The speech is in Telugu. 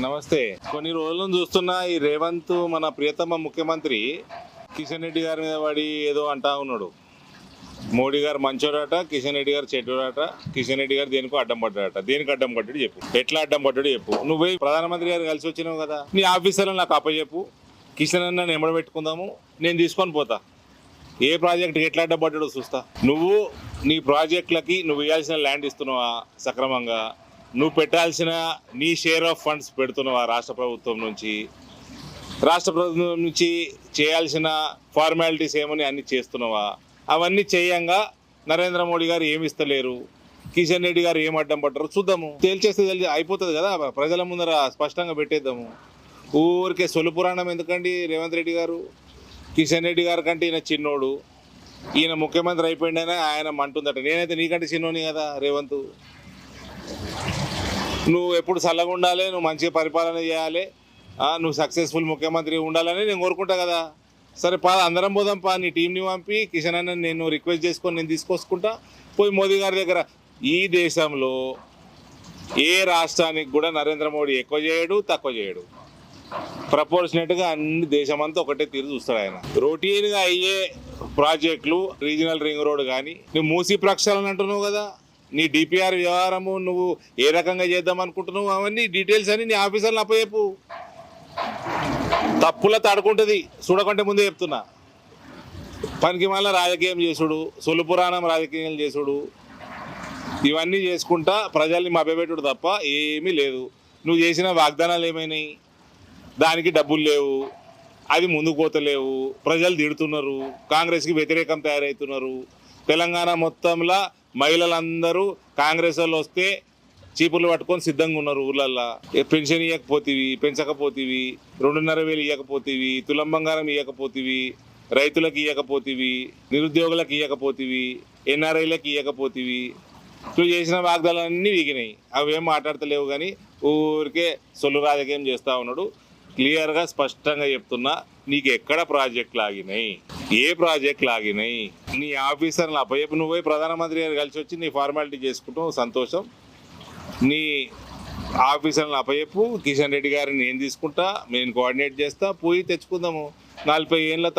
నమస్తే. కొన్ని రోజుల నుంచి చూస్తున్నా ఈ రేవంత్ మన ప్రియతమ ముఖ్యమంత్రి కిషన్ రెడ్డి గారి మీద పడి ఏదో అంటా ఉన్నాడు. మోడీ గారు మంచోడట, కిషన్ రెడ్డి గారు చెడ్డోడట, కిషన్ రెడ్డి గారు దేనికో అడ్డం పడ్డాడట. దేనికి అడ్డం పడ్డాడు చెప్పు, ఎట్లా అడ్డం పడ్డాడు చెప్పు. నువ్వు పోయి ప్రధానమంత్రి గారు కలిసి వచ్చినావు కదా, నీ ఆఫీసర్లు నాకు అప్పచెప్పు, కిషన్ అన్న ఎంబడ పెట్టుకుందాము, నేను తీసుకొని పోతా. ఏ ప్రాజెక్ట్కి ఎట్లా అడ్డం పడ్డాడో చూస్తా. నువ్వు నీ ప్రాజెక్టులకి నువ్వు ఇవ్వాల్సిన ల్యాండ్ ఇస్తున్నావా సక్రమంగా, నువ్వు పెట్టాల్సిన నీ షేర్ ఆఫ్ ఫండ్స్ పెడుతున్నావా రాష్ట్ర ప్రభుత్వం నుంచి, రాష్ట్ర ప్రభుత్వం నుంచి చేయాల్సిన ఫార్మాలిటీస్ ఏమని అన్ని చేస్తున్నావా, అవన్నీ చేయంగా నరేంద్ర మోడీ గారు ఏమి ఇస్తలేరు, కిషన్ రెడ్డి గారు ఏం అడ్డం పడ్డారు చూద్దాము. తేల్చేస్తే అయిపోతుంది కదా, ప్రజల ముందర స్పష్టంగా పెట్టేద్దాము. ఊరికే సొలు పురాణం ఎందుకండి రేవంత్ రెడ్డి గారు. కిషన్ రెడ్డి గారి కంటే ఈయన చిన్నోడు, ఈయన ముఖ్యమంత్రి అయిపోయిందనే ఆయన అంటుందట. నేనైతే నీకంటే చిన్నోని కదా రేవంత్. నువ్వు ఎప్పుడు చల్లగా ఉండాలి, నువ్వు మంచిగా పరిపాలన చేయాలి, నువ్వు సక్సెస్ఫుల్ ముఖ్యమంత్రి ఉండాలని నేను కోరుకుంటా కదా. సరే అందరం పోదాం నీ టీంని పంపి కిషన్ అన్న నేను రిక్వెస్ట్ చేసుకొని నేను తీసుకొచ్చుకుంటా. పోయి మోదీ గారి దగ్గర ఈ దేశంలో ఏ రాష్ట్రానికి కూడా నరేంద్ర మోడీ ఎక్కువ చేయడు తక్కువ చేయడు, ప్రపోర్షనేట్గా అన్ని దేశమంతా ఒకటే తీరు చూస్తాడు ఆయన. రొటీన్గా అయ్యే ప్రాజెక్టులు, రీజనల్ రింగ్ రోడ్ కానీ, నువ్వు మూసీ ప్రక్షాళన అంటున్నావు కదా, నీ డిపిఆర్ వ్యవహారము నువ్వు ఏ రకంగా చేద్దాం అనుకుంటున్నావు, అవన్నీ డీటెయిల్స్ అని నీ ఆఫీసర్లు అప్పచెప్పు. తప్పుల తడుకుంటుంది చూడకంటే ముందే చెప్తున్నా. పనికి మళ్ళీ రాజకీయం చేసుడు, సొలు పురాణం రాజకీయం చేసుడు, ఇవన్నీ చేసుకుంటా ప్రజల్ని మభ్యపెట్టుడు తప్ప ఏమీ లేదు. నువ్వు చేసిన వాగ్దానాలు ఏమైనాయి, దానికి డబ్బులు లేవు, అది ముందుకు పోతలేవు, ప్రజలు తిడుతున్నారు, కాంగ్రెస్కి వ్యతిరేకం తయారవుతున్నారు. తెలంగాణ మొత్తంలో మహిళలందరూ కాంగ్రెస్ వాళ్ళు వస్తే చీపుర్లు పట్టుకొని సిద్ధంగా ఉన్నారు ఊళ్ళల్లో. పెన్షన్ ఇవ్వకపోతేవి, పెంచకపోతేవి, 2,500 ఇవ్వకపోతేవి, తులం బంగారం ఇవ్వకపోతేవి, రైతులకు ఇవ్వకపోతేవి, నిరుద్యోగులకు ఇవ్వకపోతేవి, ఎన్ఆర్ఐలకు ఇవ్వకపోతేవి. నువ్వు చేసిన వాగ్దానాలన్నీ వీగినాయి, అవేం మాట్లాడతలేవు. కానీ ఊరికే సొల్లు రాజకీయం చేస్తూ ఉన్నాడు. క్లియర్గా స్పష్టంగా చెప్తున్నా, నీకు ఎక్కడ ప్రాజెక్టులు ఆగినాయి, ఏ ప్రాజెక్టులు ఆగినాయి, నీ ఆఫీసర్లు అప్పచెప్పు. నువ్వు పోయి ప్రధానమంత్రి గారు కలిసి వచ్చి నీ ఫార్మాలిటీ చేసుకుంటావు, సంతోషం. నీ ఆఫీసర్లను అప్పచెప్పు, కిషన్ రెడ్డి గారిని నేను తీసుకుంటా, నేను కోఆర్డినేట్ చేస్తా, పోయి తెచ్చుకుందాము. 40 ఏళ్ళ